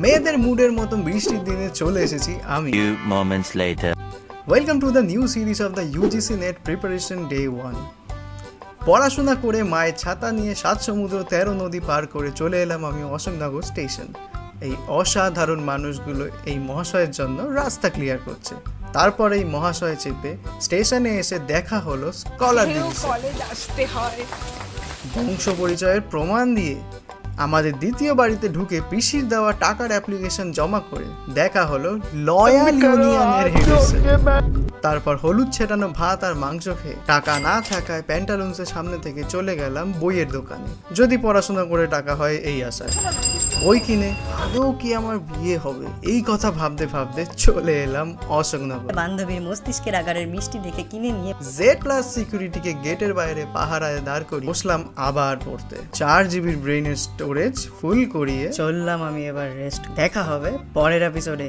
মেয়েদের মুডের মতো বৃষ্টির দিনে চলে এসেছি আমি। Few moments later. Welcome to the new series of the UGC net preparation day 1। পড়াশোনা করে মায়ের ছাতা নিয়ে 7 সমুদ্র 13 নদী পার করে চলে এলাম আমি অশোকনগর স্টেশন। এই অসাধারণ মানুষগুলো এই মহাশয়ের জন্য রাস্তা ক্লিয়ার করছে। তারপর এই মহাশয় চেপে স্টেশনে এসে দেখা হলো স্কলার দিদি। কলেজ আসতে হয়। বংশ পরিচয়ের প্রমাণ দিয়ে আমাদের দ্বিতীয় বাড়িতে ঢুকে পিসির দেওয়া টাকার অ্যাপ্লিকেশন জমা করে দেখা হলো লয়াল ইউনিয়নের হেডের সাথে। তারপর হলুদ ছেটানো ভাত আর মাংস খেয়ে টাকা না থাকায় প্যান্টালুন্সের সামনে থেকে চলে গেলাম বইয়ের দোকানে, যদি পড়াশোনা করে টাকা হয় এই আশায়। বই কিনে আদৌ কি আমার বিয়ে হবে এই কথা ভাবতে ভাবতে চলে এলাম অশোকনগর। বান্ধবীর মস্তিষ্কের আকারের মিষ্টি দেখে কিনে নিয়ে জেড প্লাস সিকিউরিটিকে গেটের বাইরে পাহারায় দাঁড় করি বসলাম আবার পড়তে। 4 GB ব্রেইনের স্টোরেজ ফুল করিয়ে চললাম আমি এবার রেস্ট। দেখা হবে পরের এপিসোডে।